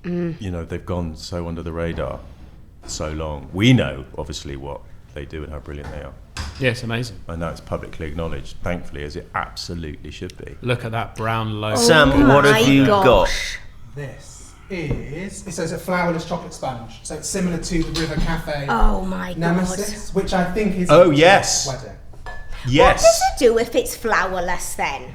S4: you know, they've gone so under the radar so long. We know obviously what they do and how brilliant they are,
S3: Yeah, it's amazing.
S4: and now it's publicly acknowledged, thankfully, as it absolutely should be.
S3: Look at that brown loaf.
S2: Sam, what have you got?
S1: gosh.
S5: This is, it says a flourless chocolate sponge. So it's similar to the River Cafe
S1: Oh my
S5: Nemesis, which I think is
S4: Oh, yes.
S5: wedding.
S4: Yes.
S1: What does it do if it's flourless then?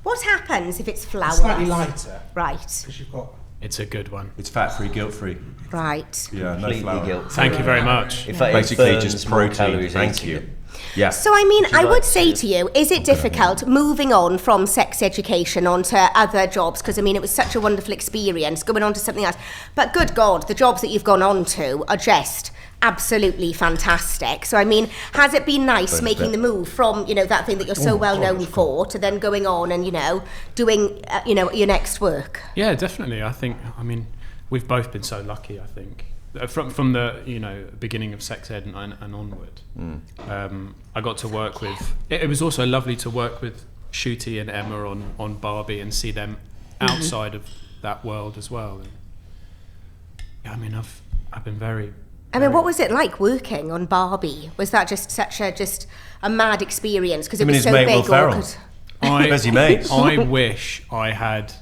S1: What happens if it's flourless?
S5: Slightly lighter,
S1: Right,
S5: because you've got...
S3: It's a good one.
S4: It's fat-free, guilt-free.
S1: right.
S4: Yeah, no
S2: Completely
S4: flour.
S2: guilt-free.
S3: Thank you very much.
S2: In fact,
S4: Basically,
S2: it burns
S4: just
S2: more
S4: protein.
S2: calories
S4: Thank
S2: eating
S4: you.
S2: it.
S4: Yeah.
S1: So I mean,
S2: Would you
S1: I
S2: like
S1: would say
S2: to-
S1: to you, is it difficult moving on from sex education onto other jobs? Because I mean, it was such a wonderful experience going on to something else. But good God, the jobs that you've gone on to are just absolutely fantastic. So I mean, has it been nice
S4: Thanks,
S1: making
S4: Ben.
S1: the move from, you know, that thing that you're so well known for to then going on and, you know, doing, you know, your next work?
S3: Yeah, definitely. I mean, we've both been so lucky, I think. From the, you know, beginning of sex ed and onward. I got to work with, it was also lovely to work with Shooty and Emma on Barbie and see them outside of that world as well. And, yeah, I mean, I've been very...
S1: I mean, what was it like working on Barbie? Was that just such a mad experience because it
S4: I mean,
S1: was
S4: his
S1: so
S4: mate Will
S1: big?
S4: Ferrell.
S3: I,
S4: Busy mates.
S3: I wish I had...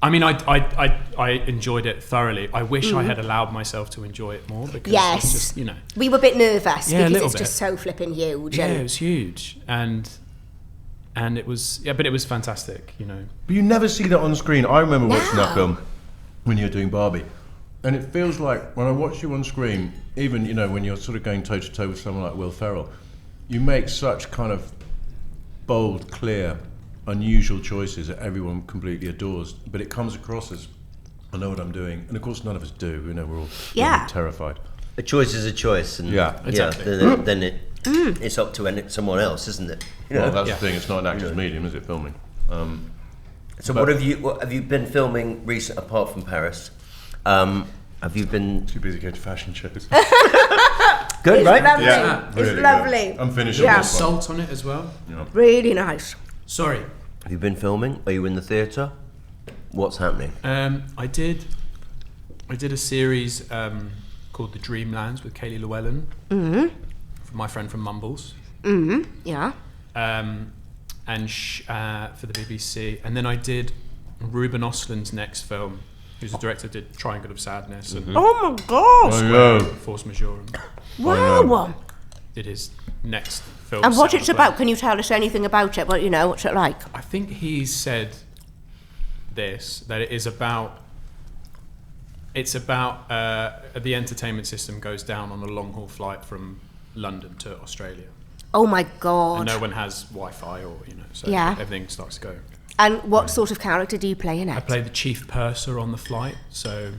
S3: I mean, I enjoyed it thoroughly. I wish I had allowed myself to enjoy it more because
S1: Yes.
S3: it's just, you know...
S1: We were a bit nervous
S3: Yeah, a
S1: because
S3: little
S1: it's
S3: bit.
S1: just so flipping huge.
S3: Yeah,
S1: and
S3: it was huge. And it was... Yeah, but it was fantastic, you know.
S4: But you never see that on screen. I remember watching that
S1: No.
S4: film when you were doing Barbie. And it feels like when I watch you on screen, even, you know, when you're sort of going toe to toe with someone like Will Ferrell, you make such kind of bold, clear, unusual choices that everyone completely adores. But it comes across as, I know what I'm doing. And of course, none of us do. You know, we're all
S1: Yeah.
S4: terrified.
S2: A choice is a choice, and
S4: Yeah.
S3: Exactly.
S2: then it's up to someone else, isn't it? You know?
S4: Well, that's
S3: Yeah.
S4: the thing. It's not an actor's medium, is it, filming?
S2: So
S4: but-
S2: what have you been filming recent apart from Paris? Have you been
S4: Too busy going to fashion shows.
S2: good, right?
S1: lovely.
S4: Yeah,
S1: It's
S4: really good.
S1: lovely.
S4: I'm finishing
S1: Yeah.
S4: this one.
S3: Salt on it as well.
S1: Really nice.
S3: Sorry.
S2: Have you been filming? Are you in the theatre? What's happening?
S3: I did a series called The Dreamlands with Kaylee Llewellyn, my friend from Mumbles,
S1: Yeah.
S3: and for the BBC. And then I did Ruben Östlund's next film, who's the director, did Triangle of Sadness and
S1: Oh my gosh.
S4: I know.
S3: Force Majeure, and
S1: Wow.
S3: did his next film.
S1: And what
S3: set
S1: it's
S3: on a
S1: about?
S3: plane.
S1: Can you tell us anything about it? What, you know, what's it like?
S3: I think he said that it is about. It's about the entertainment system goes down on a long haul flight from London to Australia,
S1: Oh my
S3: and
S1: God.
S3: no one has Wi-Fi or so
S1: Yeah.
S3: everything starts to go.
S1: And what sort of character do you play in it?
S3: I play the chief purser on the flight, so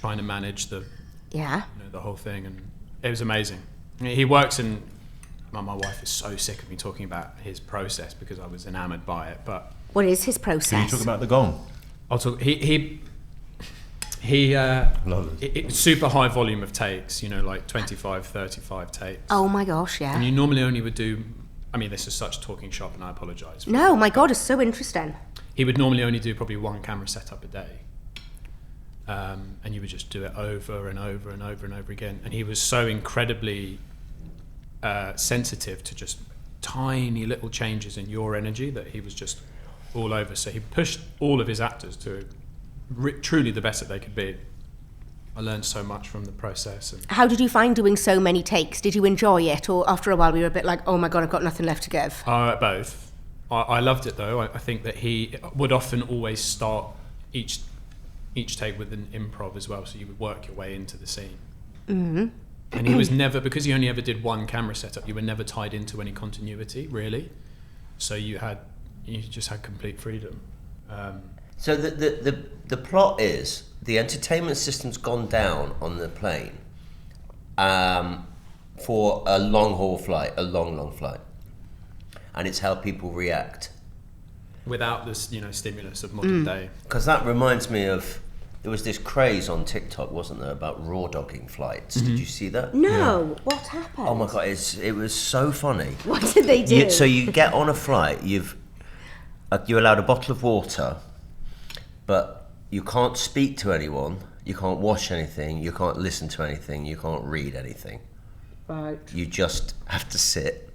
S3: trying to manage
S1: Yeah.
S3: the whole thing, and it was amazing. He works in. My wife is so sick of me talking about his process because I was enamoured by it, but.
S1: What is his process?
S4: Can you talk about the gong?
S3: I'll talk. He
S4: Love it.
S3: it's super high volume of takes. You know, like 25, 35 takes.
S1: Oh my gosh,
S3: And
S1: yeah.
S3: you normally only would do. I mean, this is such talking shop, and I apologise.
S1: No, my God, it's so interesting.
S3: He would normally only do probably one camera setup a day, and you would just do it over and over and over and over again. And he was so incredibly sensitive to just tiny little changes in your energy that he was just all over. So he pushed all of his actors to truly the best that they could be. I learned so much from the process. And
S1: How did you find doing so many takes? Did you enjoy it? Or after a while, we were a bit like, oh my God, I've got nothing left to give?
S3: both. I loved it though. I think that he would often always start each take with an improv as well, so you would work your way into the scene. Mm-hmm. And he was never, because he only ever did one camera setup, you were never tied into any continuity really. So you just had complete freedom.
S2: So the plot is the entertainment system's gone down on the plane for a long haul flight, a long flight, and it's how people react.
S3: Without this, stimulus of modern day.
S2: Because that reminds me of, there was this craze on TikTok, wasn't there, about raw dogging flights? Did you see that?
S1: No, what happened?
S2: Oh my God, it was so funny.
S1: What did they do?
S2: So you get on a flight, you're allowed a bottle of water, but you can't speak to anyone, you can't watch anything, you can't listen to anything, you can't read anything.
S1: Right.
S2: You just have to sit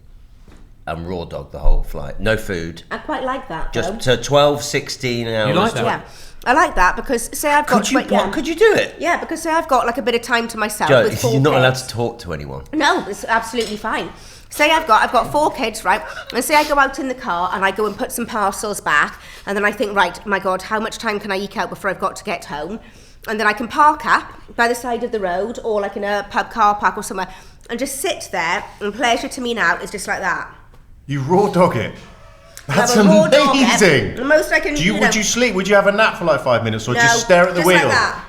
S2: and raw dog the whole flight. No food.
S1: I quite like that, though.
S2: Just to 12, 16 hours.
S3: You like that?
S1: Yeah. I like that because say I've got...
S2: Could you do it?
S1: Yeah, because say I've got like a bit of time to myself
S2: Joe,
S1: with 4
S2: you're not
S1: kids.
S2: allowed to talk to anyone.
S1: No, it's absolutely fine. Say I've got 4 kids, right? And say I go out in the car and I go and put some parcels back, and then I think, right, my God, how much time can I eke out before I've got to get home? And then I can park up by the side of the road or like in a pub car park or somewhere and just sit there, and pleasure to me now is just like that.
S4: You raw dog it. That's
S1: Have a raw dog it.
S4: amazing.
S1: The most I can,
S4: Would you sleep? Would you have a nap for like 5 minutes, or
S1: No,
S4: just stare at the
S1: just
S4: wheel?
S1: like that.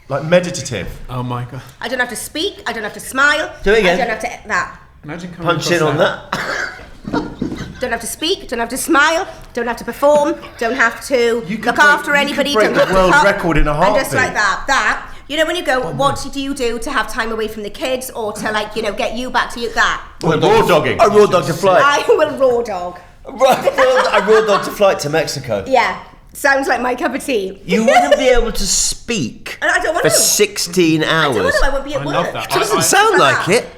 S4: Like meditative.
S3: Oh my God.
S1: I don't have to speak, I don't have to smile.
S2: Do it again.
S1: I don't have to that.
S3: Imagine coming
S2: Punch
S3: across
S2: in on that.
S1: Don't have to speak, don't have to smile, don't have to perform, don't have to look after anybody.
S4: You could break
S1: don't have
S4: the
S1: to
S4: world
S1: help.
S4: record in a
S1: And
S4: heartbeat.
S1: just like that. You know, when you go, what do you do to have time away from the kids, or to get you back to you? That.
S4: Well, raw dogging.
S2: I raw dogged a flight.
S1: I will raw dog.
S2: I raw dogged a flight to Mexico.
S1: Yeah, sounds like my cup of tea.
S2: You wouldn't be able to speak
S1: And I don't want
S2: for
S1: to.
S2: 16
S1: I
S2: hours.
S1: don't know, I won't be at
S3: I
S1: work.
S3: love that.
S2: Doesn't
S3: I-
S2: sound like it.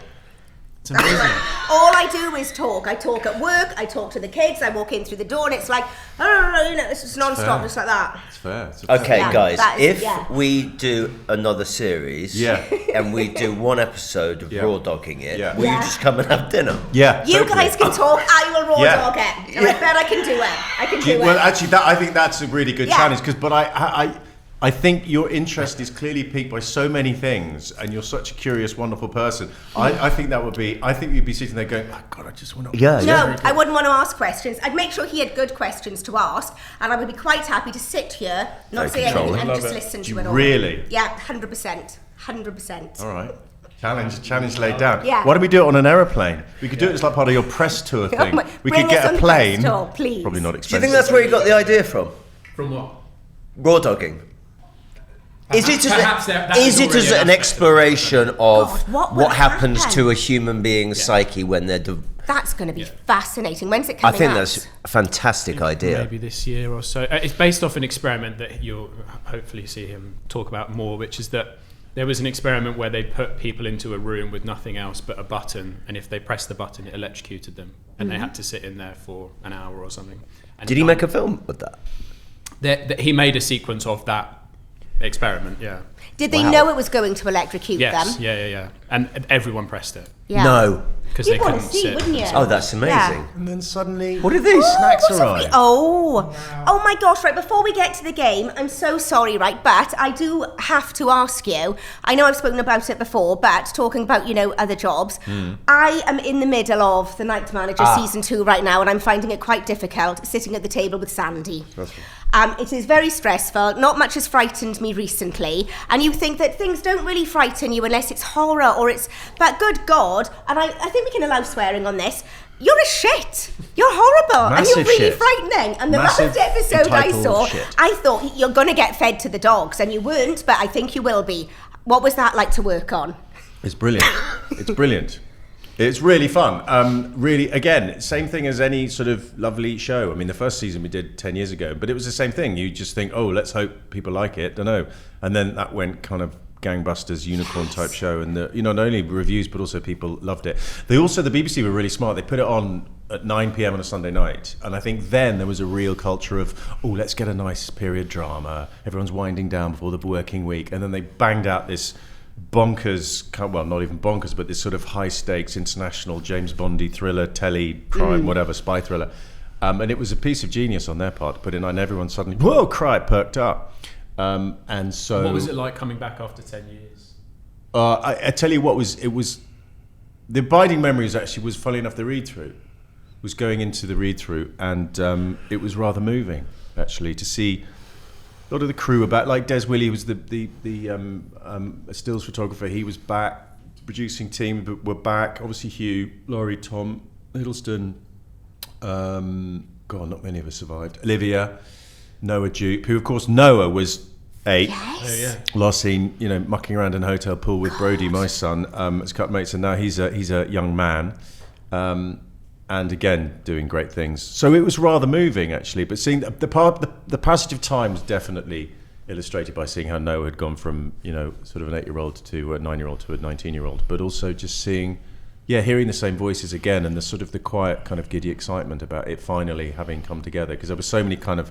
S3: It's amazing.
S1: All I do is talk. I talk at work, I talk to the kids, I walk in through the door, and it's like, it's just non-stop, just like that.
S4: It's fair.
S2: Okay,
S1: Yeah,
S2: guys,
S1: that is-
S2: if
S1: yeah.
S2: we do another series and we do one episode of raw dogging it, will you
S1: Yeah.
S2: just come and have dinner?
S4: Yeah.
S1: You
S4: totally.
S1: guys can talk, I will raw
S4: Yeah.
S1: dog it. And I bet I can do it. I can do it.
S4: Well, actually, I think that's a really good
S1: Yeah.
S4: challenge, but I think your interest is clearly piqued by so many things, and you're such a curious, wonderful person. I think you'd be sitting there going, oh God, I just want to...
S2: Yeah,
S1: No, I wouldn't want to ask questions. I'd make sure he had good questions to ask, and I would be quite happy to sit here, not say anything, and just listen to it all.
S4: Really?
S1: Yeah, 100%. 100%.
S4: All right. Challenge laid down.
S1: Yeah.
S4: Why don't we do it on an aeroplane? We could do it as like part of your press tour thing. We
S1: Bring
S4: could get
S1: us
S4: a
S1: on
S4: plane.
S1: press tour, please.
S4: Probably not
S2: Do you
S4: expensive.
S2: think that's where you got the idea from?
S3: From what?
S2: Raw dogging? Is it
S3: Perhaps that
S2: is
S3: is
S2: it
S3: already
S2: as
S3: an
S2: an
S3: aspect of it.
S2: exploration of
S1: God, what will
S2: happens
S1: happen?
S2: to a human being's psyche when they're...
S1: That's going to be fascinating. When's it
S2: I
S1: coming
S2: think
S1: out?
S2: that's a fantastic idea.
S3: Maybe this year or so. It's based off an experiment that you'll hopefully see him talk about more, which is that there was an experiment where they put people into a room with nothing else but a button, and if they pressed the button, it electrocuted them, and they had to sit in there for an hour or something. And
S2: Did he make a film with that?
S3: He made a sequence of that experiment, yeah.
S1: Did they
S2: Wow.
S1: know it was going to electrocute
S3: Yes,
S1: them?
S3: yeah. And everyone pressed it.
S1: Yeah.
S2: No.
S3: Because they
S1: You'd want
S3: couldn't
S1: to see,
S3: sit.
S1: wouldn't you?
S2: Oh, that's amazing.
S1: Yeah.
S4: And then suddenly...
S2: What are these?
S4: Snacks
S1: What have we-
S4: arrive.
S1: Oh my gosh, right, before we get to the game, I'm so sorry, right, but I do have to ask you, I know I've spoken about it before, but talking about, other jobs, I am in the middle of The Night Manager Season 2 right now, and I'm finding it quite difficult sitting at the table with Sandy. It is very stressful, not much has frightened me recently, and you think that things don't really frighten you unless it's horror or it's, but good God, and I think we can allow swearing on this, you're a shit. You're horrible.
S4: Massive
S1: and you're really
S4: shit.
S1: frightening. And the
S4: Massive,
S1: last episode I
S4: entitled
S1: saw,
S4: shit.
S1: I thought you're going to get fed to the dogs, and you weren't, but I think you will be. What was that like to work on?
S4: It's brilliant. It's brilliant. It's really fun. Really, again, same thing as any sort of lovely show. I mean, the first season we did 10 years ago, but it was the same thing. You just think, oh, let's hope people like it. Don't know. And then that went kind of gangbusters, unicorn type show, and not only reviews but also people loved it. The BBC were really smart. They put it on at 9 p.m. on a Sunday night, and I think then there was a real culture of, oh, let's get a nice period drama. Everyone's winding down before the working week, and then they banged out this bonkers, well, not even bonkers, but this sort of high stakes international James Bondy thriller, telly crime, whatever, spy thriller. And it was a piece of genius on their part to put it on, and everyone suddenly, whoa, perked up. And so,
S3: What was it like coming back after 10 years?
S4: I tell you what, it was the abiding memories actually was, funny enough, the read-through was going into the read-through, and it was rather moving actually to see A lot of the crew were back. Like Des Willey was the stills photographer. He was back. The producing team were back. Obviously Hugh, Laurie, Tom Hiddleston. Not many of us survived. Olivia, Noah Jupe, who of course Noah was 8.
S1: Yes.
S3: Oh, yeah.
S4: Last seen, mucking around in a hotel pool with Brody, my son, as cut mates, and now he's a young man, and again doing great things. So it was rather moving actually. But seeing the passage of time was definitely illustrated by seeing how Noah had gone from sort of an 8-year-old to a 9-year-old to a 19-year-old, but also just seeing, hearing the same voices again, and the sort of the quiet kind of giddy excitement about it finally having come together, because there were so many kind of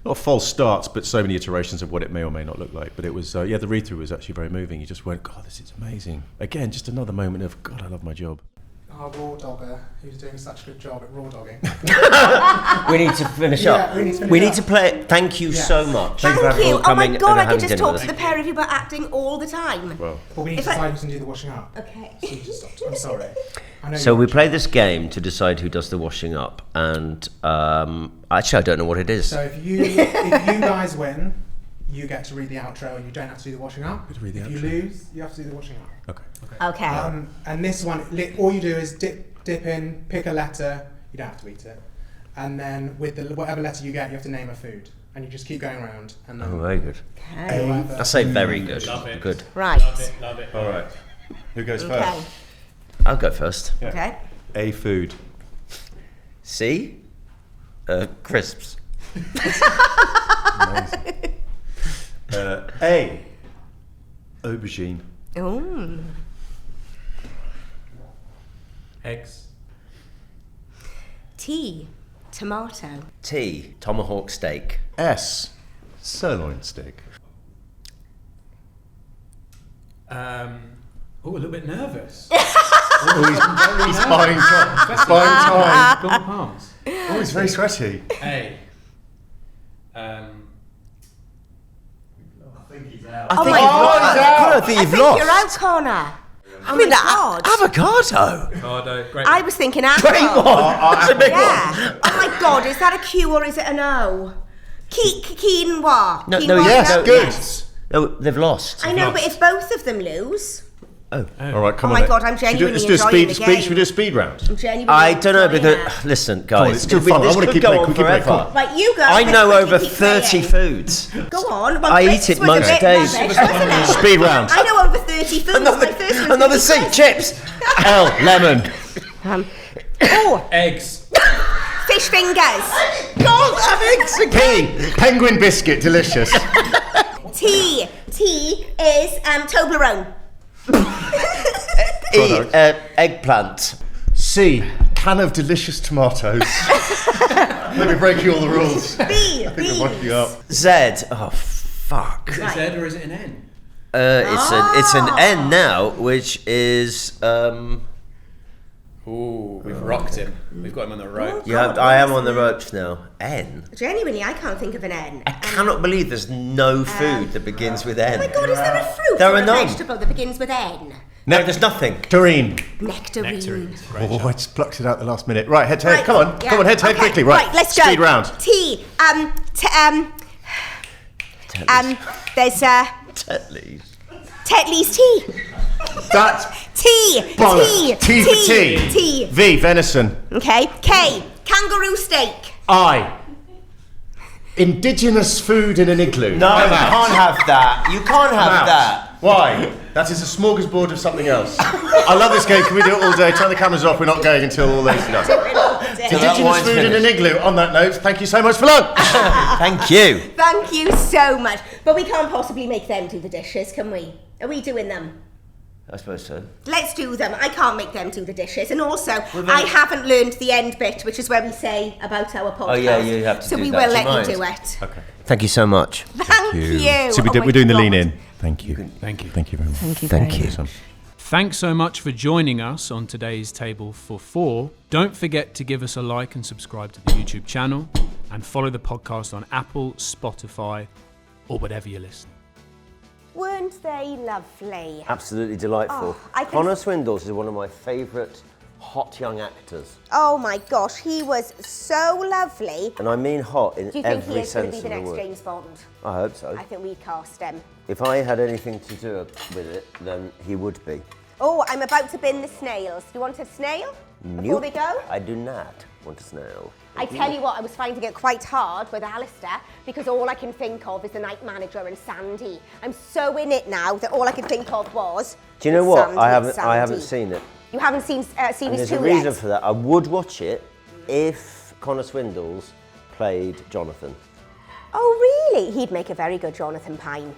S4: not false starts, but so many iterations of what it may or may not look like. But it was, the read-through was actually very moving. You just went, God, this is amazing. Again, just another moment of, God, I love my job.
S5: Our raw dogger, who's doing such a good job at raw dogging.
S2: We need to finish up. We need to play. Thank you so much.
S1: Thank
S2: for
S1: you. Oh
S2: coming
S1: my God,
S2: and
S1: I could
S2: having
S1: just
S2: dinner
S1: talk
S2: with
S1: to
S2: us.
S1: the pair of you about acting all the time.
S4: Well,
S5: we need to decide who's going to do the washing up.
S1: Okay.
S5: So you just stopped. I'm sorry. I know
S2: So
S5: you're
S2: we
S5: watching.
S2: play this game to decide who does the washing up, and actually I don't know what it is.
S5: So if you guys win, you get to read the outro, and you don't have to do the washing up.
S4: to read the
S5: if you
S4: outro.
S5: lose, you have to do the washing up.
S1: Okay.
S5: And this one, all you do is dip in, pick a letter. You don't have to eat it, and then with whatever letter you get, you have to name a food, and you just keep going around. And then
S2: Oh, very good.
S1: Okay.
S2: I say very good.
S3: Love it.
S2: Good.
S1: Right.
S3: Love it.
S4: All right. Who goes
S1: Okay.
S4: first?
S2: I'll go first.
S4: Yeah.
S1: Okay.
S4: A food.
S2: C. Crisps.
S4: Amazing. A. Aubergine.
S1: Ooh.
S3: Eggs.
S1: T. Tomato.
S2: T. Tomahawk steak.
S4: S. Sirloin steak.
S3: A little bit nervous.
S4: He's buying time. He's buying time.
S3: Golden palms.
S4: Oh, he's very sweaty.
S3: A.
S1: Oh my
S2: I think
S1: I
S2: you've
S1: think
S2: lost.
S1: you're out, Connor. Oh my God.
S2: Avocado.
S3: Avocado. Great.
S1: I was thinking apple.
S2: Great one. That's a big one.
S1: Yeah. Oh my God, is that a Q or is it an O? Quinoa.
S2: No,
S1: Quinoa,
S4: yes,
S1: no?
S4: good.
S1: Yes.
S2: No, they've lost.
S1: I know, but if both of them lose,
S4: All right, come
S1: Oh
S4: on.
S1: my God, I'm genuinely enjoying the game.
S4: Should we do a speed round?
S1: I'm genuinely
S2: I don't know
S1: enjoying
S2: because
S1: it.
S2: listen,
S4: on,
S2: guys,
S4: it's too fun. I
S2: this
S4: wanna
S2: could
S4: keep
S2: go
S4: playing,
S2: on
S4: we keep playing,
S2: forever.
S4: come on.
S1: Right, you go.
S2: I know
S1: Let's
S2: over
S1: keep
S2: 30
S1: playing.
S2: foods.
S1: Go on. Well,
S2: I eat
S1: Chris
S2: it
S1: was a
S2: most
S1: bit
S2: days.
S1: rubbish, wasn't it?
S4: Speed round.
S1: I know over 30 foods. My first was
S2: Another
S1: really
S2: C.
S1: good.
S2: Chips. L. Lemon.
S1: Oh,
S3: Eggs.
S1: fish fingers.
S2: God, have eggs again.
S4: P. Penguin biscuit, delicious.
S1: T. T is Toblerone.
S2: E. Eggplant.
S4: C. Can of delicious tomatoes. Let me break you all the rules.
S1: B.
S4: I'm washing you up.
S2: Z. Oh fuck.
S3: Is it a Z or is it an N?
S2: It's an N now, which is
S3: Ooh, we've rocked him. We've got him on the rope.
S2: yeah. I am on the ropes now. N.
S1: Genuinely, I can't think of an N.
S2: I cannot believe there's no food that begins with N.
S1: Oh my God, is there a fruit
S2: There
S1: or
S2: are
S1: a
S2: none.
S1: vegetable that begins with N?
S2: No, there's nothing.
S4: Nectarine.
S1: Nectarine.
S3: Nectarine. Great
S4: Oh,
S3: shout.
S4: I just plucked it out the last minute. Right, head to head.
S1: Right,
S4: Come on.
S1: yeah.
S4: Come on, head to head
S1: Okay,
S4: quickly. Right,
S1: let's go.
S4: Speed round.
S1: T. There's
S2: Tetley's.
S1: Tetley's tea.
S4: That's
S1: T.
S4: bollocks. T for tea.
S1: T.
S4: V. Venison.
S1: Okay. K. Kangaroo steak.
S4: I. Indigenous food in an igloo.
S2: No,
S4: I'm
S2: you
S4: out.
S2: can't have that. You can't have
S4: I'm out.
S2: that.
S4: Why? That is a smorgasbord of something else. I love this game. Can we do it all day? Turn the cameras off. We're not going until all this is done. Indigenous
S2: wine's
S4: food in an
S2: finished.
S4: igloo. On that note, thank you so much for lunch.
S2: Thank you.
S1: Thank you so much. But we can't possibly make them do the dishes, can we? Are we doing them?
S2: I suppose so.
S1: Let's do them. I can't make them do the dishes. And also, I haven't learned the end bit, which is where we say about our podcast.
S2: Oh, yeah, you have to
S1: So
S2: do
S1: we
S2: that.
S1: will
S2: Do you
S1: let you
S2: mind?
S1: do it.
S4: Okay.
S2: Thank you so much.
S1: Thank you.
S4: So
S1: Oh my
S4: we're doing the lean
S1: God.
S4: in. Thank you.
S3: Thank you.
S4: Thank you very much.
S2: Thank you.
S4: Awesome.
S3: Thanks so much for joining us on today's Table for Four. Don't forget to give us a like and subscribe to the YouTube channel and follow the podcast on Apple, Spotify, or whatever you listen.
S1: Weren't they lovely?
S2: Absolutely delightful.
S1: Oh, I can-
S2: Connor Swindells is one of my favourite hot young actors.
S1: Oh my gosh, he was so lovely.
S2: And I mean hot in
S1: Do you think
S2: every
S1: he is going to
S2: sense
S1: be the
S2: of the
S1: next
S2: word.
S1: James Bond?
S2: I hope so.
S1: I think we'd cast him.
S2: If I had anything to do with it, then he would be.
S1: Oh, I'm about to bin the snails. Do you want a snail before we go?
S2: I do not want a snail.
S1: I tell you what, I was finding it quite hard with Alistair because all I can think of is the night manager and Sandy. I'm so in it now that all I could think of was.
S2: Do you know what?
S1: Sandy,
S2: I haven't
S1: Sandy.
S2: seen it.
S1: You haven't seen
S2: And
S1: series
S2: there's
S1: 2
S2: a reason
S1: yet?
S2: for that. I would watch it if Connor Swindells played Jonathan.
S1: Oh really? He'd make a very good Jonathan Pine.